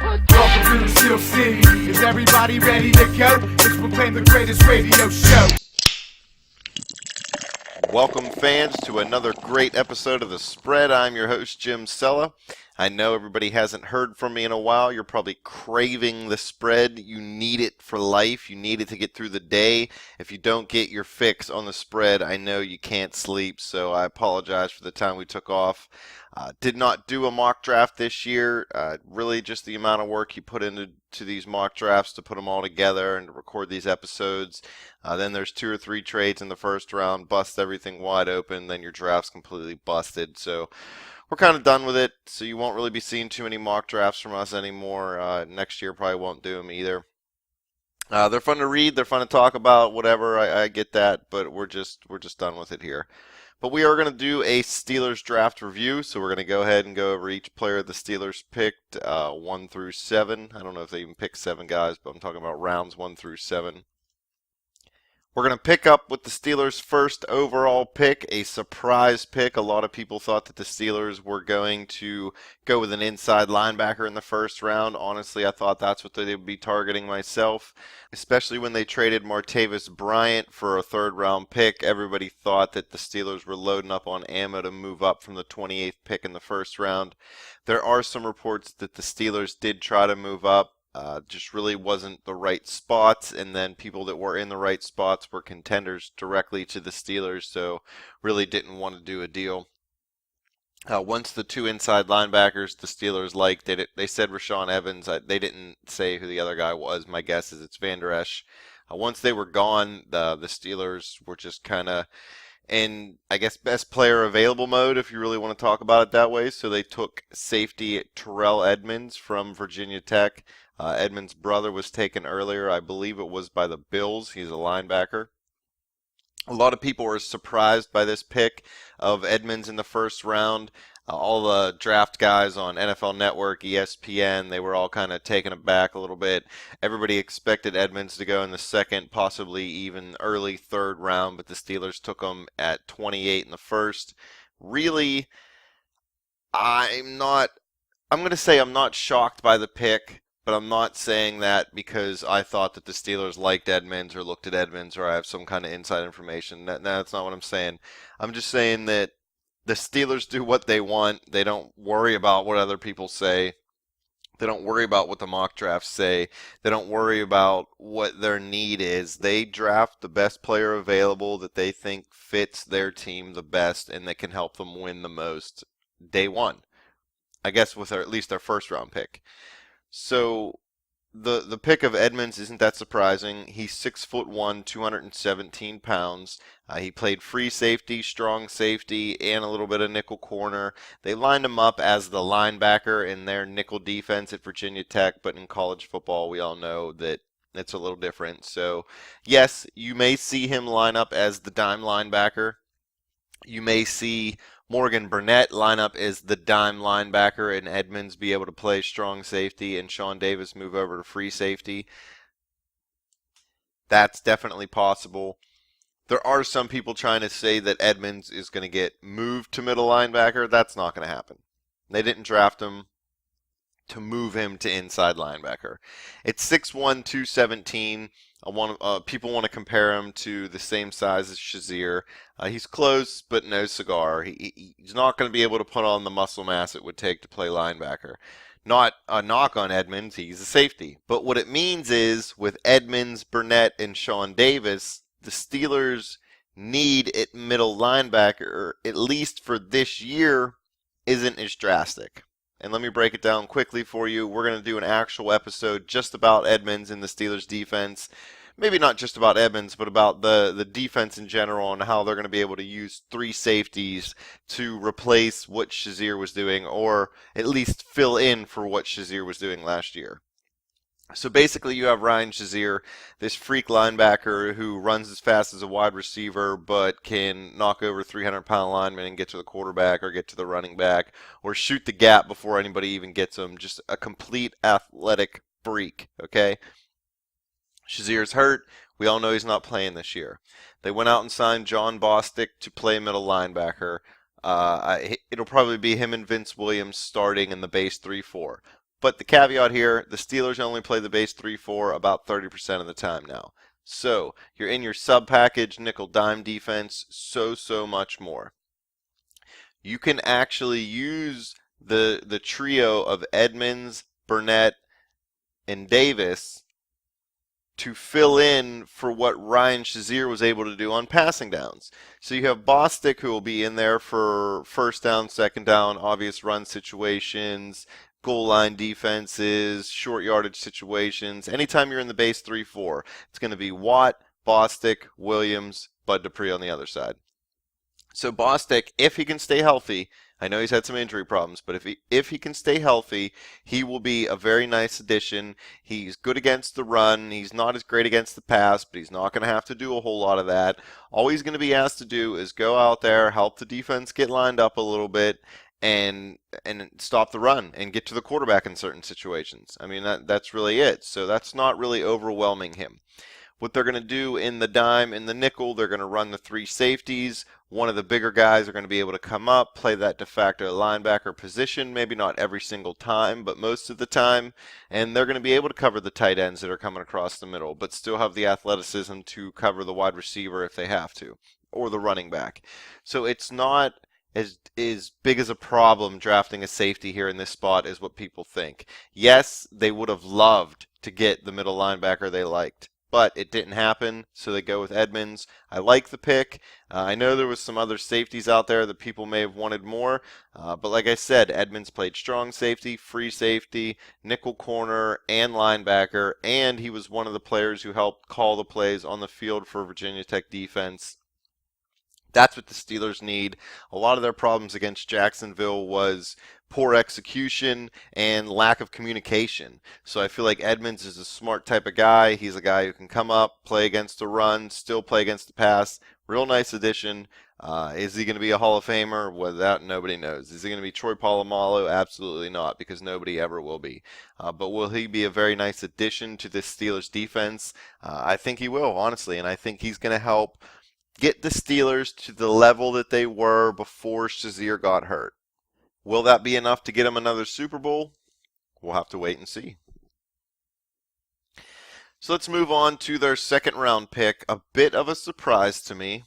Welcome to the Steel City. Is everybody ready to go? It's proclaimed the greatest radio show. Welcome, fans, to another great episode of The Spread. I'm your host, Jim Sella. I know everybody hasn't heard from me in a while. You're probably craving the spread. You need it for life. You need it to get through the day. If you don't get your fix on the spread, I know you can't sleep, so I apologize for the time we took off. Did not do a mock draft this year. Really just the amount of work you put into these mock drafts to put them all together and to record these episodes. Then there's 2 or 3 trades in the first round, bust everything wide open, then your draft's completely busted. So we're kind of done with it, so you won't really be seeing too many mock drafts from us anymore. Next year probably won't do them either. They're fun to read, they're fun to talk about, whatever, I get that, but we're just done with it here. But we are going to do a Steelers draft review, so we're going to go ahead and go over each player the Steelers picked, 1 through 7. I don't know if they even picked 7 guys, but I'm talking about rounds 1 through 7. We're going to pick up with the Steelers' first overall pick, a surprise pick. A lot of people thought that the Steelers were going to go with an inside linebacker in the first round. Honestly, I thought that's what they would be targeting myself, especially when they traded Martavis Bryant for a third-round pick. Everybody thought that the Steelers were loading up on ammo to move up from the 28th pick in the first round. There are some reports that the Steelers did try to move up. Just really wasn't the right spots, and then people that were in the right spots were contenders directly to the Steelers, so really didn't want to do a deal. Once the 2 inside linebackers the Steelers liked, they said Rudolph Evans. They didn't say who the other guy was. My guess is it's Van Der Esch. Once they were gone, the Steelers were just kind of in, I guess, best player available mode, if you really want to talk about it that way. So they took safety Tyrell Edmonds from Virginia Tech. Edmonds' brother was taken earlier. I believe it was by the Bills. He's a linebacker. A lot of people were surprised by this pick of Edmonds in the first round. All the draft guys on NFL Network, ESPN, they were all kind of taken aback a little bit. Everybody expected Edmonds to go in the second, possibly even early third round, but the Steelers took him at 28 in the first. Really, I'm going to say I'm not shocked by the pick, but I'm not saying that because I thought that the Steelers liked Edmonds or looked at Edmonds or I have some kind of inside information. That's not what I'm saying. I'm just saying that the Steelers do what they want. They don't worry about what other people say. They don't worry about what the mock drafts say. They don't worry about what their need is. They draft the best player available that they think fits their team the best and that can help them win the most day one. I guess with at least their first round pick. So the pick of Edmonds isn't that surprising. He's 6'1", 217 pounds. He played free safety, strong safety, and a little bit of nickel corner. They lined him up as the linebacker in their nickel defense at Virginia Tech, but in college football, we all know that it's a little different. So, yes, you may see him line up as the dime linebacker. You may see Morgan Burnett line up as the dime linebacker and Edmonds be able to play strong safety and Sean Davis move over to free safety. That's definitely possible. There are some people trying to say that Edmonds is going to get moved to middle linebacker. That's not going to happen. They didn't draft him to move him to inside linebacker. It's 6'1", 217. People want to compare him to the same size as Shazier. He's close, but no cigar. He's not going to be able to put on the muscle mass it would take to play linebacker. Not a knock on Edmonds, he's a safety. But what it means is, with Edmonds, Burnett, and Sean Davis, the Steelers' need at middle linebacker, at least for this year, isn't as drastic. And let me break it down quickly for you. We're going to do an actual episode just about Edmonds and the Steelers defense. Maybe not just about Edmonds, but about the defense in general and how they're going to be able to use 3 safeties to replace what Shazier was doing, or at least fill in for what Shazier was doing last year. So basically you have Ryan Shazier, this freak linebacker who runs as fast as a wide receiver but can knock over 300-pound linemen and get to the quarterback or get to the running back or shoot the gap before anybody even gets him. Just a complete athletic freak, okay? Shazier's hurt. We all know he's not playing this year. They went out and signed John Bostic to play middle linebacker. It'll probably be him and Vince Williams starting in the base 3-4. But the caveat here, the Steelers only play the base 3-4 about 30% of the time now. So you're in your sub-package nickel dime defense so much more. You can actually use the trio of Edmonds, Burnett, and Davis to fill in for what Ryan Shazier was able to do on passing downs. So you have Bostic, who will be in there for first down, second down, obvious run situations, goal line defenses, short yardage situations. Anytime you're in the base 3-4, it's going to be Watt, Bostic, Williams, Bud Dupree on the other side. So Bostic, if he can stay healthy, I know he's had some injury problems, but if he can stay healthy, he will be a very nice addition. He's good against the run. He's not as great against the pass, but he's not going to have to do a whole lot of that. All he's going to be asked to do is go out there, help the defense get lined up a little bit, and stop the run and get to the quarterback in certain situations. I mean, that's really it. So that's not really overwhelming him. What they're going to do in the dime, in the nickel, they're going to run the three safeties. One of the bigger guys are going to be able to come up, play that de facto linebacker position, maybe not every single time, but most of the time. And they're going to be able to cover the tight ends that are coming across the middle, but still have the athleticism to cover the wide receiver if they have to, or the running back. So it's not as big as a problem drafting a safety here in this spot as what people think. Yes, they would have loved to get the middle linebacker they liked, but it didn't happen, so they go with Edmonds. I like the pick. I know there was some other safeties out there that people may have wanted more, but like I said, Edmonds played strong safety, free safety, nickel corner, and linebacker, and he was one of the players who helped call the plays on the field for Virginia Tech defense. That's what the Steelers need. A lot of their problems against Jacksonville was poor execution and lack of communication. So I feel like Edmonds is a smart type of guy. He's a guy who can come up, play against the run, still play against the pass. Real nice addition. Is he going to be a Hall of Famer? Well, that nobody knows. Is he going to be Troy Polamalu? Absolutely not, because nobody ever will be. But will he be a very nice addition to this Steelers defense? I think he will, honestly, and I think he's going to help get the Steelers to the level that they were before Shazier got hurt. Will that be enough to get them another Super Bowl? We'll have to wait and see. So let's move on to their second round pick. A bit of a surprise to me.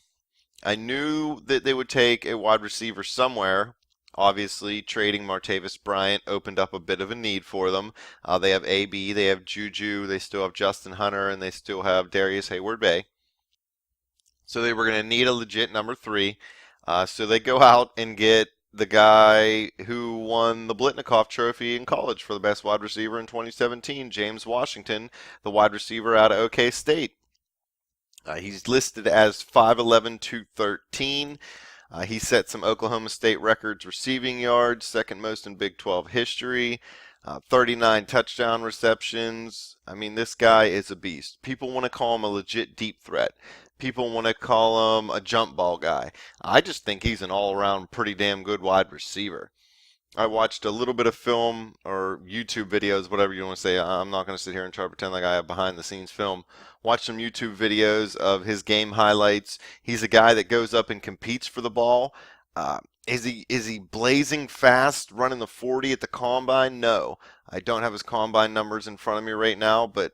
I knew that they would take a wide receiver somewhere. Obviously, trading Martavis Bryant opened up a bit of a need for them. They have AB, they have Juju, they still have Justin Hunter, and they still have Darius Hayward-Bay. So they were going to need a legit number 3. So they go out and get the guy who won the Blitnikoff Trophy in college for the best wide receiver in 2017, James Washington, the wide receiver out of OK State. He's listed as 5'11", 213. He set some Oklahoma State records receiving yards, second most in Big 12 history. 39 touchdown receptions. I mean, this guy is a beast. People want to call him a legit deep threat. People want to call him a jump ball guy. I just think he's an all-around pretty damn good wide receiver. I watched a little bit of film or YouTube videos, whatever you want to say. I'm not going to sit here and try to pretend like I have behind-the-scenes film. Watch some YouTube videos of his game highlights. He's a guy that goes up and competes for the ball. Is he blazing fast, running the 40 at the combine? No. I don't have his combine numbers in front of me right now, but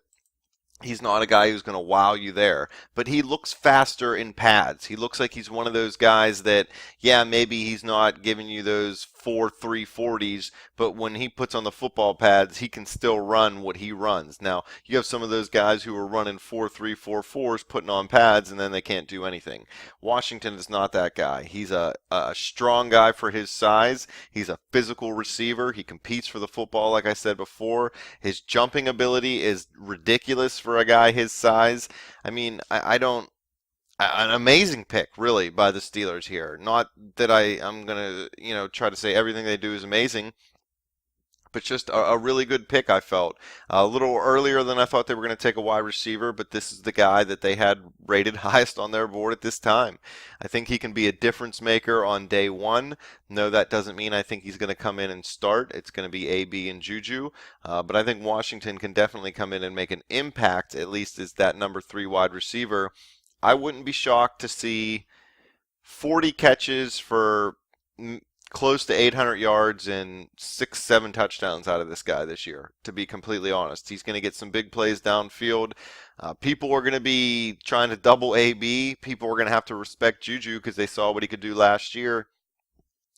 he's not a guy who's going to wow you there. But he looks faster in pads. He looks like he's one of those guys that, yeah, maybe he's not giving you those 4.3 40s, but when he puts on the football pads, he can still run what he runs. Now, you have some of those guys who are running 4.3 4.4s, putting on pads, and then they can't do anything. Washington is not that guy. He's a strong guy for his size. He's a physical receiver. He competes for the football, like I said before. His jumping ability is ridiculous for a guy his size. I mean, an amazing pick, really, by the Steelers here. Not that I'm going to, try to say everything they do is amazing, but just a really good pick, I felt. A little earlier than I thought they were going to take a wide receiver, but this is the guy that they had rated highest on their board at this time. I think he can be a difference maker on day one. No, that doesn't mean I think he's going to come in and start. It's going to be AB and Juju, but I think Washington can definitely come in and make an impact, at least as that number 3 wide receiver. I wouldn't be shocked to see 40 catches for close to 800 yards and 6, 7 touchdowns out of this guy this year, to be completely honest. He's going to get some big plays downfield. People are going to be trying to double AB. People are going to have to respect Juju because they saw what he could do last year.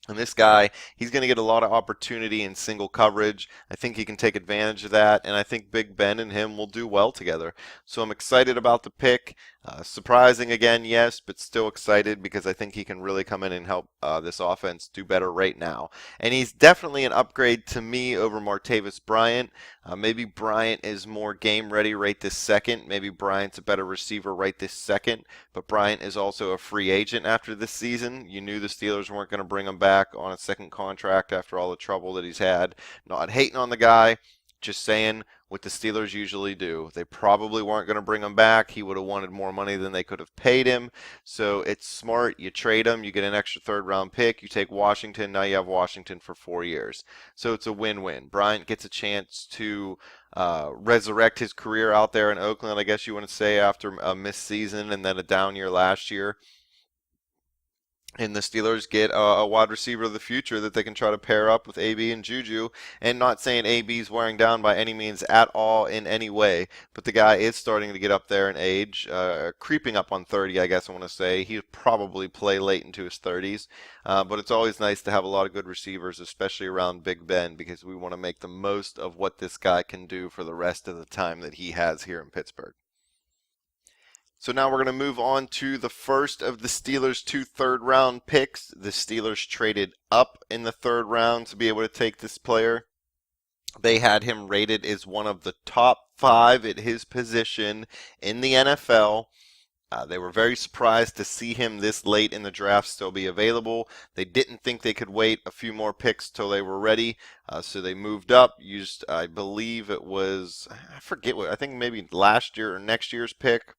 And this guy, he's going to get a lot of opportunity in single coverage. I think he can take advantage of that, and I think Big Ben and him will do well together. So I'm excited about the pick. Surprising again, yes, but still excited because I think he can really come in and help this offense do better right now. And he's definitely an upgrade to me over Martavis Bryant. Maybe Bryant is more game ready right this second. Maybe Bryant's a better receiver right this second. But Bryant is also a free agent after this season. You knew the Steelers weren't going to bring him back on a second contract after all the trouble that he's had. Not hating on the guy, just saying what the Steelers usually do. They probably weren't going to bring him back. He would have wanted more money than they could have paid him. So it's smart. You trade him. You get an extra third-round pick. You take Washington. Now you have Washington for 4 years. So it's a win-win. Bryant gets a chance to resurrect his career out there in Oakland, I guess you want to say, after a missed season and then a down year last year. And the Steelers get a wide receiver of the future that they can try to pair up with AB and Juju. And not saying AB's wearing down by any means at all in any way, but the guy is starting to get up there in age, creeping up on 30, I guess I want to say. He'll probably play late into his 30s. But it's always nice to have a lot of good receivers, especially around Big Ben, because we want to make the most of what this guy can do for the rest of the time that he has here in Pittsburgh. So now we're going to move on to the first of the Steelers' 2 third-round picks. The Steelers traded up in the 3rd round to be able to take this player. They had him rated as one of the top 5 at his position in the NFL. They were very surprised to see him this late in the draft still be available. They didn't think they could wait a few more picks till they were ready, so they moved up, used, I believe it was, I forget what, I think maybe last year or next year's pick.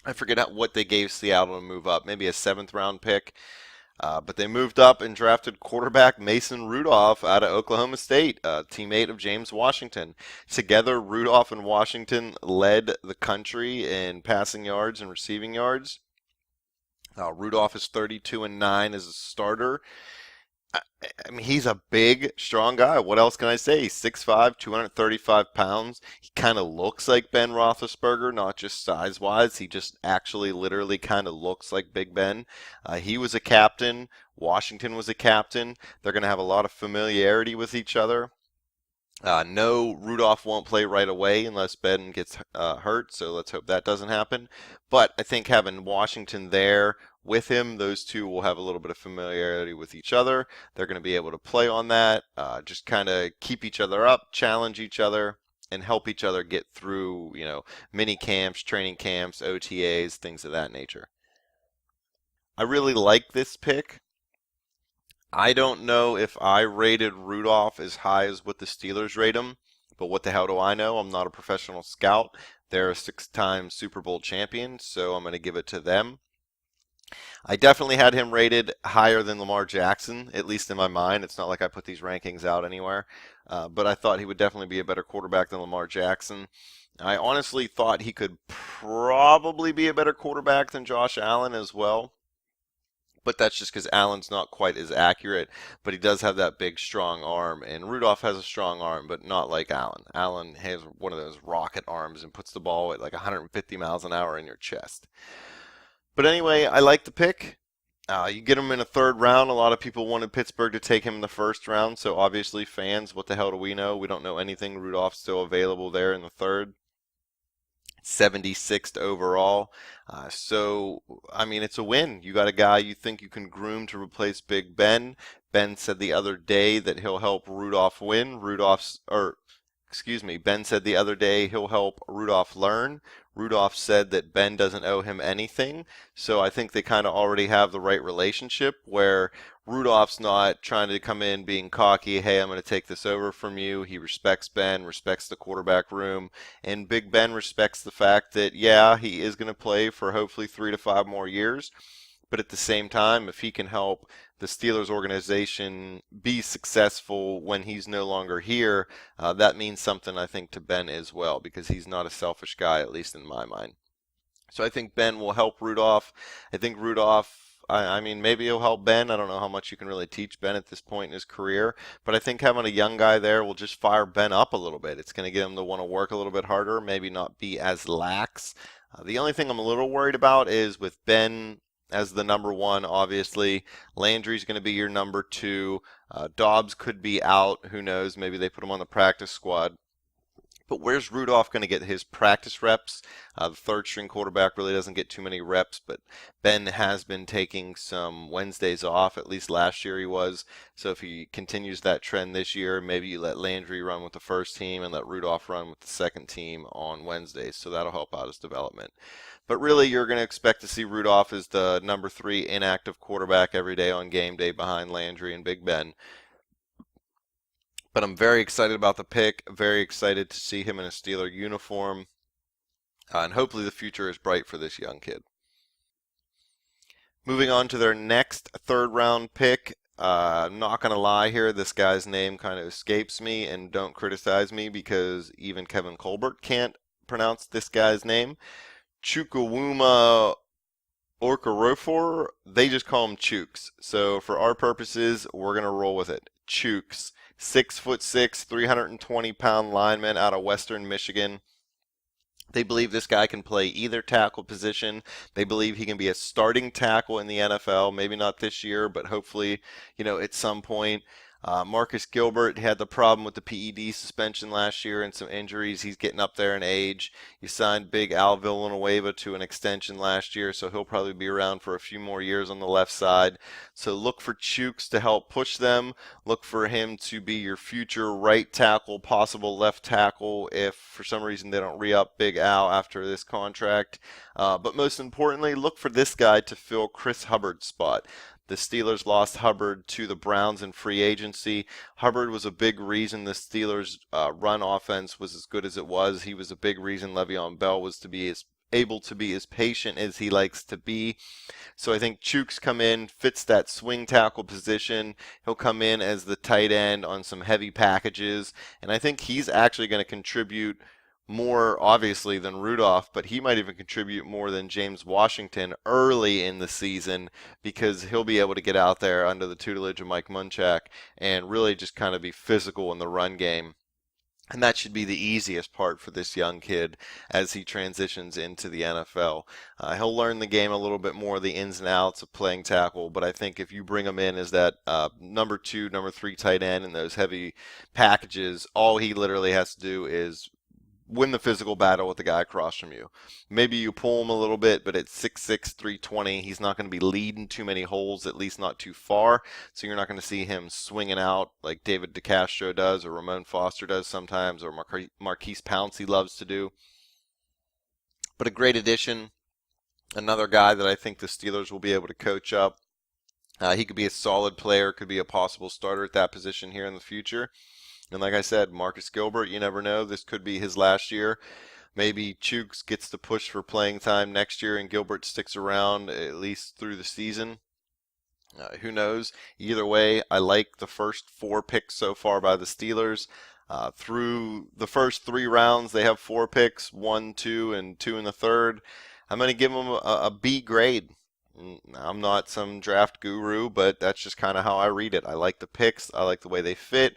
I forget what they gave Seattle to move up, maybe a 7th round pick. But they moved up and drafted quarterback Mason Rudolph out of Oklahoma State, a teammate of James Washington. Together, Rudolph and Washington led the country in passing yards and receiving yards. Rudolph is 32-9 as a starter. I mean, he's a big, strong guy. What else can I say? He's 6'5", 235 pounds. He kind of looks like Ben Roethlisberger, not just size-wise. He just actually literally kind of looks like Big Ben. He was a captain. Washington was a captain. They're going to have a lot of familiarity with each other. No, Rudolph won't play right away unless Ben gets hurt, so let's hope that doesn't happen. But I think having Washington there with him, those two will have a little bit of familiarity with each other. They're going to be able to play on that, just kind of keep each other up, challenge each other, and help each other get through, mini camps, training camps, OTAs, things of that nature. I really like this pick. I don't know if I rated Rudolph as high as what the Steelers rate him, but what the hell do I know? I'm not a professional scout. They're a 6-time Super Bowl champion, so I'm going to give it to them. I definitely had him rated higher than Lamar Jackson, at least in my mind. It's not like I put these rankings out anywhere, but I thought he would definitely be a better quarterback than Lamar Jackson. I honestly thought he could probably be a better quarterback than Josh Allen as well. But that's just because Allen's not quite as accurate, but he does have that big, strong arm. And Rudolph has a strong arm, but not like Allen. Allen has one of those rocket arms and puts the ball at like 150 miles an hour in your chest. But anyway, I like the pick. You get him in a 3rd round. A lot of people wanted Pittsburgh to take him in the 1st round, so obviously fans, what the hell do we know? We don't know anything. Rudolph's still available there in the 3rd. 76th overall. So, I mean, it's a win. You got a guy you think you can groom to replace Big Ben. Ben said the other day that he'll help Rudolph win. Ben said the other day he'll help Rudolph learn. Rudolph said that Ben doesn't owe him anything. So I think they kind of already have the right relationship where Rudolph's not trying to come in being cocky, hey, I'm going to take this over from you. He respects Ben, respects the quarterback room, and Big Ben respects the fact that, yeah, he is going to play for hopefully 3 to 5 more years. But at the same time, if he can help the Steelers organization be successful when he's no longer here, that means something, I think, to Ben as well, because he's not a selfish guy, at least in my mind. So I think Ben will help Rudolph. I think Rudolph I mean, maybe he'll help Ben. I don't know how much you can really teach Ben at this point in his career, but I think having a young guy there will just fire Ben up a little bit. It's going to get him to want to work a little bit harder, maybe not be as lax. The only thing I'm a little worried about is with Ben as the number one, obviously. Landry's going to be your number two. Dobbs could be out. Who knows? Maybe they put him on the practice squad. But where's Rudolph going to get his practice reps? The third string quarterback really doesn't get too many reps, but Ben has been taking some Wednesdays off. At least last year he was. So if he continues that trend this year, maybe you let Landry run with the first team and let Rudolph run with the second team on Wednesdays. So that'll help out his development. But really, you're going to expect to see Rudolph as the number 3 inactive quarterback every day on game day behind Landry and Big Ben. But I'm very excited about the pick, very excited to see him in a Steeler uniform, and hopefully the future is bright for this young kid. Moving on to their next third-round pick, I'm not going to lie here, this guy's name kind of escapes me, and don't criticize me because even Kevin Colbert can't pronounce this guy's name. Chukwuma Orkorofor, they just call him Chooks. So for our purposes, we're going to roll with it. Chooks. 6'6", 320-pound lineman out of Western Michigan. They believe this guy can play either tackle position. They believe he can be a starting tackle in the NFL. Maybe not this year, but hopefully, at some point. Marcus Gilbert had the problem with the PED suspension last year and some injuries. He's getting up there in age. You signed big Al Villanueva to an extension last year, so he'll probably be around for a few more years on the left side. So look for Chooks to help push them. Look for him to be your future right tackle, possible left tackle if for some reason they don't re-up Big Al after this contract. But most importantly, look for this guy to fill Chris Hubbard's spot. The Steelers lost Hubbard to the Browns in free agency. Hubbard was a big reason the Steelers' run offense was as good as it was. He was a big reason Le'Veon Bell was able to be as patient as he likes to be. So I think Chooks come in, fits that swing tackle position. He'll come in as the tight end on some heavy packages, and I think he's actually going to contribute more obviously than Rudolph, but he might even contribute more than James Washington early in the season because he'll be able to get out there under the tutelage of Mike Munchak and really just kind of be physical in the run game. And that should be the easiest part for this young kid as he transitions into the NFL. He'll learn the game a little bit more, the ins and outs of playing tackle, but I think if you bring him in as that number 2, number 3 tight end in those heavy packages, all he literally has to do is win the physical battle with the guy across from you. Maybe you pull him a little bit, but at 6'6", 320, he's not going to be leading too many holes, at least not too far. So you're not going to see him swinging out like David DeCastro does or Ramon Foster does sometimes or Marquise Pouncey loves to do. But a great addition. Another guy that I think the Steelers will be able to coach up. He could be a solid player, could be a possible starter at that position here in the future. And like I said, Marcus Gilbert, you never know. This could be his last year. Maybe Chooks gets the push for playing time next year and Gilbert sticks around at least through the season. Who knows? Either way, I like the first 4 picks so far by the Steelers. Through the first 3 rounds, they have 4 picks, 1, 2, and 2 in the third. I'm going to give them a B grade. I'm not some draft guru, but that's just kind of how I read it. I like the picks. I like the way they fit.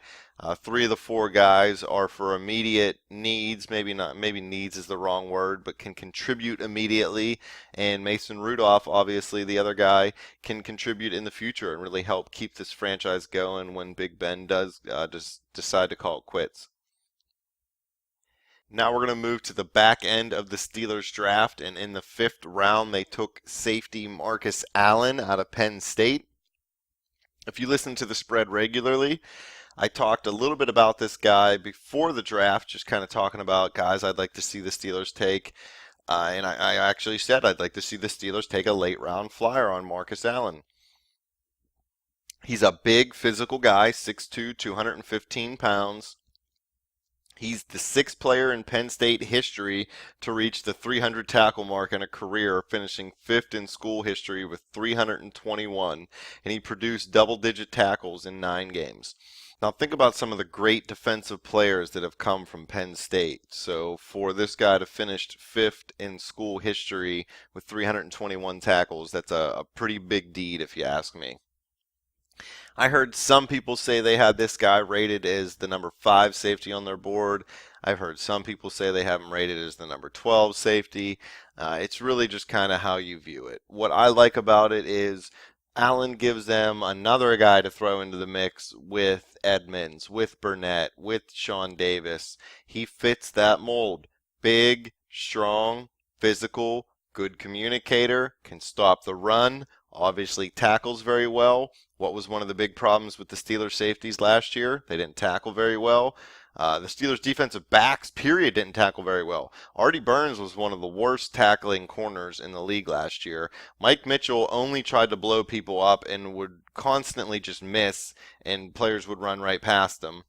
3 of the 4 guys are for immediate needs. Maybe needs is the wrong word, but can contribute immediately. And Mason Rudolph, obviously the other guy, can contribute in the future and really help keep this franchise going when Big Ben does just decide to call it quits. Now we're going to move to the back end of the Steelers draft, and in the 5th round they took safety Marcus Allen out of Penn State. If you listen to the spread regularly, I talked a little bit about this guy before the draft, just kind of talking about guys I'd like to see the Steelers take. And I actually said I'd like to see the Steelers take a late round flyer on Marcus Allen. He's a big physical guy, 6'2", 215 pounds. He's the 6th player in Penn State history to reach the 300 tackle mark in a career, finishing 5th in school history with 321, and he produced double-digit tackles in 9 games. Now think about some of the great defensive players that have come from Penn State. So for this guy to finish fifth in school history with 321 tackles, that's a pretty big deed if you ask me. I heard some people say they had this guy rated as the number 5 safety on their board. I've heard some people say they have him rated as the number 12 safety. It's really just kind of how you view it. What I like about it is Allen gives them another guy to throw into the mix with Edmonds, with Burnett, with Sean Davis. He fits that mold. Big, strong, physical, good communicator, can stop the run, obviously tackles very well. What was one of the big problems with the Steelers safeties last year? They didn't tackle very well. The Steelers defensive backs, period, didn't tackle very well. Artie Burns was one of the worst tackling corners in the league last year. Mike Mitchell only tried to blow people up and would constantly just miss, and players would run right past them.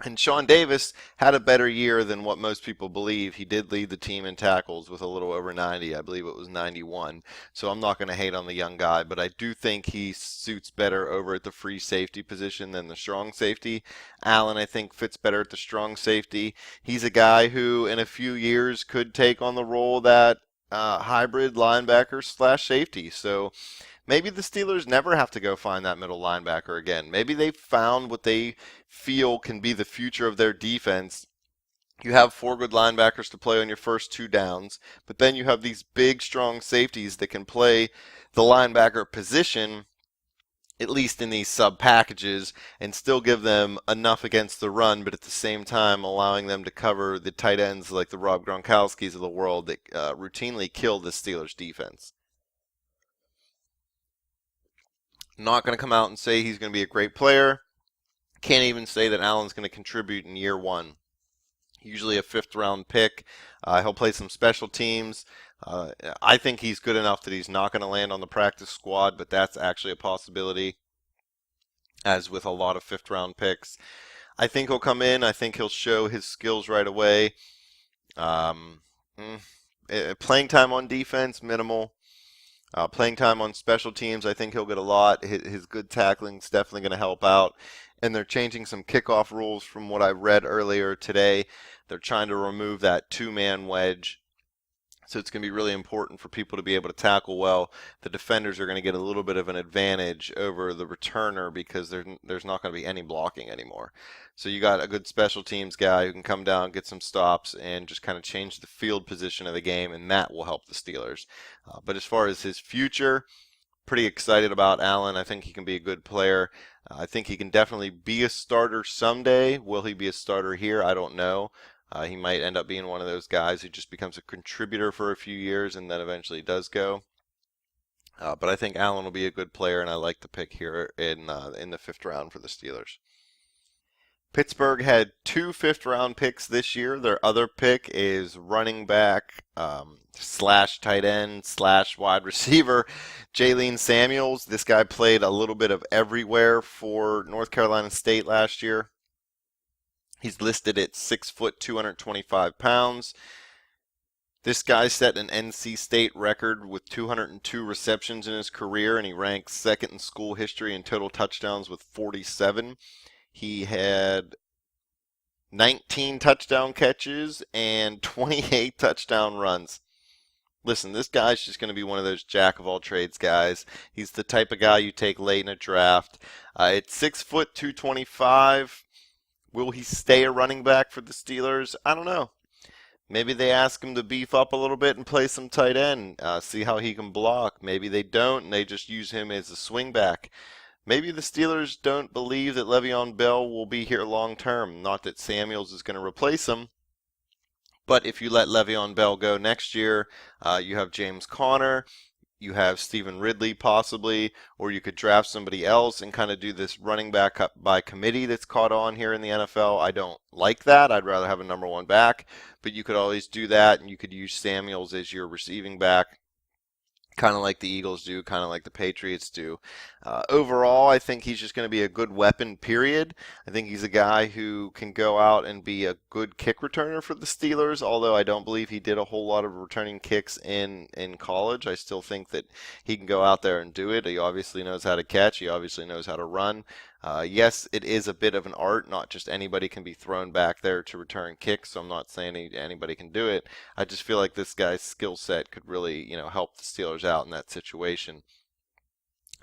And Sean Davis had a better year than what most people believe. He did lead the team in tackles with a little over 90. I believe it was 91. So I'm not going to hate on the young guy, but I do think he suits better over at the free safety position than the strong safety. Allen, I think, fits better at the strong safety. He's a guy who, in a few years, could take on the role that hybrid linebacker / safety. So maybe the Steelers never have to go find that middle linebacker again. Maybe they found what they feel can be the future of their defense. You have 4 good linebackers to play on your first 2 downs, but then you have these big, strong safeties that can play the linebacker position, at least in these sub packages, and still give them enough against the run, but at the same time allowing them to cover the tight ends like the Rob Gronkowskis of the world that routinely kill the Steelers defense. Not going to come out and say he's going to be a great player. Can't even say that Allen's going to contribute in year 1. Usually a 5th round pick. He'll play some special teams. I think he's good enough that he's not going to land on the practice squad, but that's actually a possibility, as with a lot of 5th round picks. I think he'll come in. I think he'll show his skills right away. Playing time on defense, minimal. Playing time on special teams, I think he'll get a lot. His good tackling is definitely going to help out. And they're changing some kickoff rules from what I read earlier today. They're trying to remove that 2-man wedge. So it's going to be really important for people to be able to tackle well. The defenders are going to get a little bit of an advantage over the returner because there's not going to be any blocking anymore. So you got a good special teams guy who can come down, get some stops, and just kind of change the field position of the game, and that will help the Steelers. But as far as his future, pretty excited about Allen. I think he can be a good player. I think he can definitely be a starter someday. Will he be a starter here? I don't know. He might end up being one of those guys who just becomes a contributor for a few years and then eventually does go. But I think Allen will be a good player, and I like the pick here in the 5th round for the Steelers. Pittsburgh had 2 5th-round picks this year. Their other pick is running back / tight end / wide receiver Jalen Samuels. This guy played a little bit of everywhere for North Carolina State last year. He's listed at 6 foot, 225 pounds. This guy set an NC State record with 202 receptions in his career, and he ranks 2nd in school history in total touchdowns with 47. He had 19 touchdown catches and 28 touchdown runs. Listen, this guy's just going to be one of those jack-of-all-trades guys. He's the type of guy you take late in a draft. At 6 foot, 225, will he stay a running back for the Steelers? I don't know. Maybe they ask him to beef up a little bit and play some tight end, see how he can block. Maybe they don't, and they just use him as a swing back. Maybe the Steelers don't believe that Le'Veon Bell will be here long term. Not that Samuels is going to replace him. But if you let Le'Veon Bell go next year, you have James Conner, you have Stephen Ridley possibly, or you could draft somebody else and kind of do this running back up by committee that's caught on here in the NFL. I don't like that. I'd rather have a number 1 back. But you could always do that, and you could use Samuels as your receiving back. Kind of like the Eagles do, kind of like the Patriots do. Overall, I think he's just going to be a good weapon, period. I think he's a guy who can go out and be a good kick returner for the Steelers, although I don't believe he did a whole lot of returning kicks in college. I still think that he can go out there and do it. He obviously knows how to catch. He obviously knows how to run. Yes, it is a bit of an art. Not just anybody can be thrown back there to return kicks, so I'm not saying anybody can do it. I just feel like this guy's skill set could really, help the Steelers out in that situation.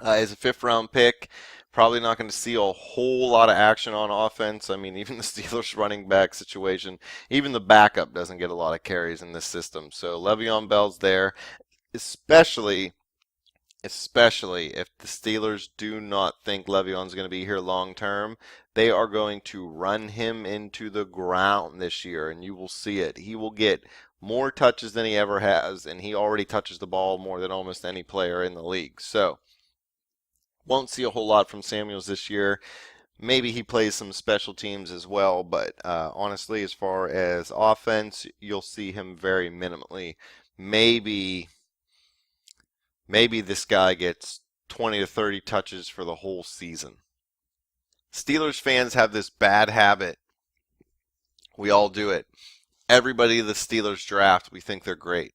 As a fifth-round pick, probably not going to see a whole lot of action on offense. I mean, even the Steelers running back situation, even the backup doesn't get a lot of carries in this system. So Le'Veon Bell's there, especially if the Steelers do not think Le'Veon's going to be here long term. They are going to run him into the ground this year, and you will see it. He will get more touches than he ever has, and he already touches the ball more than almost any player in the league. So won't see a whole lot from Samuels this year. Maybe he plays some special teams as well, but honestly, as far as offense, you'll see him very minimally. Maybe this guy gets 20 to 30 touches for the whole season. Steelers fans have this bad habit. We all do it. Everybody the Steelers draft, we think they're great.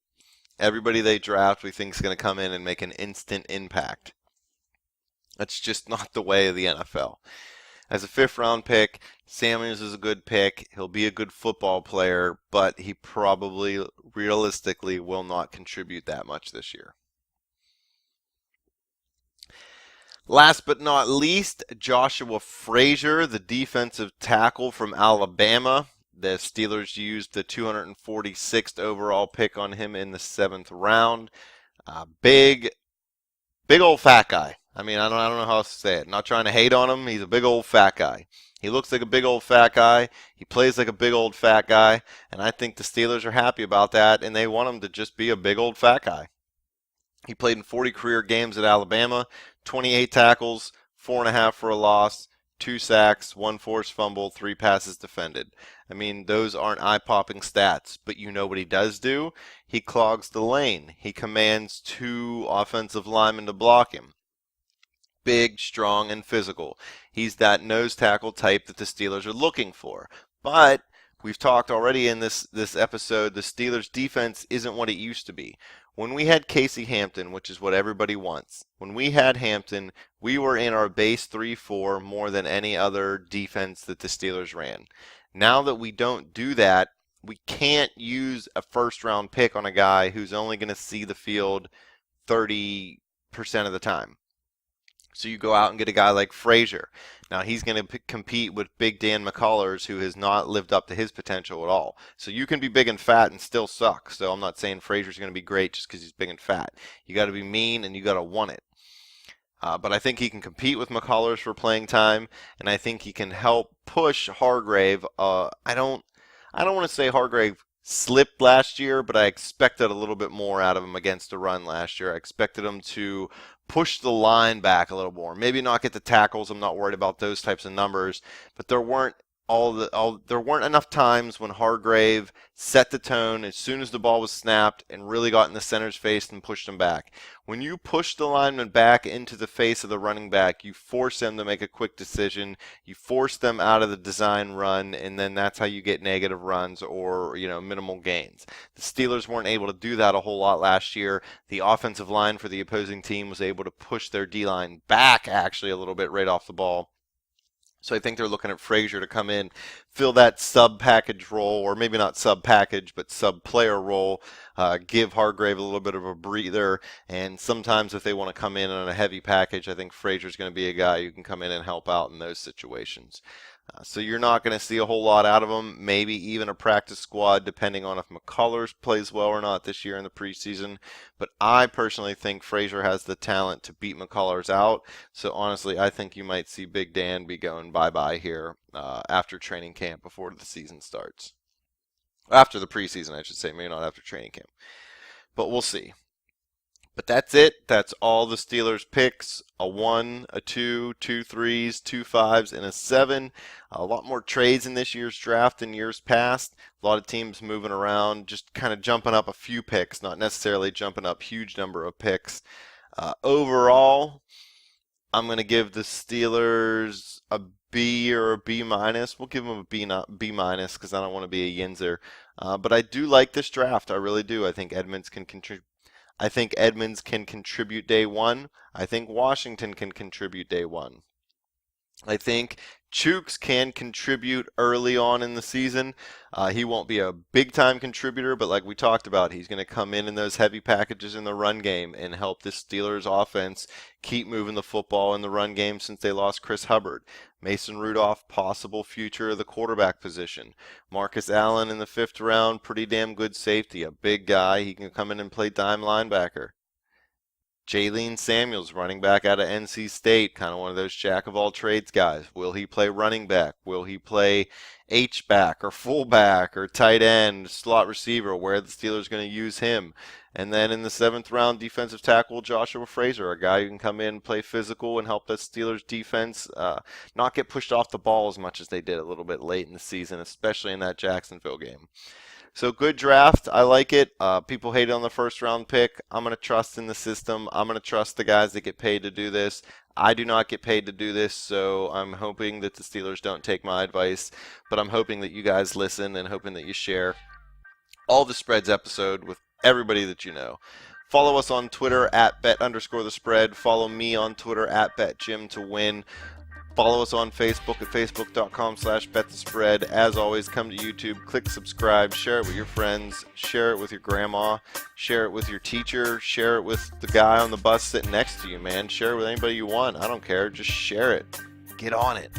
Everybody they draft, we think is going to come in and make an instant impact. That's just not the way of the NFL. As a fifth-round pick, Samuels is a good pick. He'll be a good football player, but he probably, realistically, will not contribute that much this year. Last but not least, Joshua Frazier, the defensive tackle from Alabama. The Steelers used the 246th overall pick on him in the 7th round. Big old fat guy. I mean, I don't know how else to say it. Not trying to hate on him. He's a big old fat guy. He looks like a big old fat guy. He plays like a big old fat guy. And I think the Steelers are happy about that, and they want him to just be a big old fat guy. He played in 40 career games at Alabama, 28 tackles, 4.5 for a loss, 2 sacks, 1 forced fumble, 3 passes defended. I mean, those aren't eye-popping stats, but you know what he does do? He clogs the lane. He commands 2 offensive linemen to block him. Big, strong, and physical. He's that nose tackle type that the Steelers are looking for. But we've talked already in this episode, the Steelers' defense isn't what it used to be. When we had Casey Hampton, which is what everybody wants, when we had Hampton, we were in our base 3-4 more than any other defense that the Steelers ran. Now that we don't do that, we can't use a first-round pick on a guy who's only going to see the field 30% of the time. So you go out and get a guy like Frazier. Now he's going to compete with Big Dan McCullers, who has not lived up to his potential at all. So you can be big and fat and still suck. So I'm not saying Frazier's going to be great just because he's big and fat. You got to be mean and you got to want it. But I think he can compete with McCullers for playing time, and I think he can help push Hargrave. I don't want to say Hargrave slipped last year, but I expected a little bit more out of him against the run last year. I expected him to push the line back a little more. Maybe not get the tackles. I'm not worried about those types of numbers, but there weren't enough times when Hargrave set the tone as soon as the ball was snapped and really got in the center's face and pushed him back. When you push the lineman back into the face of the running back, you force them to make a quick decision. You force them out of the design run, and then that's how you get negative runs or minimal gains. The Steelers weren't able to do that a whole lot last year. The offensive line for the opposing team was able to push their D-line back actually a little bit right off the ball. So I think they're looking at Frazier to come in, fill that sub-package role, or maybe not sub-package, but sub-player role, give Hargrave a little bit of a breather, and sometimes if they want to come in on a heavy package, I think Frazier's going to be a guy who can come in and help out in those situations. So you're not going to see a whole lot out of him, maybe even a practice squad, depending on if McCullers plays well or not this year in the preseason. But I personally think Frazier has the talent to beat McCullers out. So honestly, I think you might see Big Dan be going bye-bye here after training camp before the season starts. After the preseason, I should say, maybe not after training camp. But we'll see. But that's it. That's all the Steelers picks. A 1, a 2, 2 3s, 2 5s, and a 7. A lot more trades in this year's draft than years past. A lot of teams moving around, just kind of jumping up a few picks, not necessarily jumping up huge number of picks. Overall, I'm going to give the Steelers a B or a B minus. We'll give them a B minus because I don't want to be a Yinzer. But I do like this draft. I really do. I think Edmonds can contribute. I think Edmonds can contribute day one. I think Washington can contribute day one. I think Chooks can contribute early on in the season. He won't be a big-time contributor, but like we talked about, he's going to come in those heavy packages in the run game and help the Steelers offense keep moving the football in the run game since they lost Chris Hubbard. Mason Rudolph, possible future of the quarterback position. Marcus Allen in the 5th round, pretty damn good safety, a big guy. He can come in and play dime linebacker. Jalen Samuels, running back out of NC State, kind of one of those jack-of-all-trades guys. Will he play running back? Will he play H-back or fullback or tight end, slot receiver? Where are the Steelers going to use him? And then in the 7th round, defensive tackle Joshua Frazier, a guy who can come in, play physical, and help that Steelers defense not get pushed off the ball as much as they did a little bit late in the season, especially in that Jacksonville game. So good draft. I like it. People hate it on the 1st round pick. I'm going to trust in the system. I'm going to trust the guys that get paid to do this. I do not get paid to do this, so I'm hoping that the Steelers don't take my advice. But I'm hoping that you guys listen and hoping that you share all the Spreads episode with everybody that you know. Follow us on Twitter at bet_the_spread. Follow me on Twitter at betjimtowin. Follow us on Facebook at facebook.com/betthespread. As always, come to YouTube, click subscribe, share it with your friends, share it with your grandma, share it with your teacher, share it with the guy on the bus sitting next to you, man. Share it with anybody you want. I don't care. Just share it. Get on it.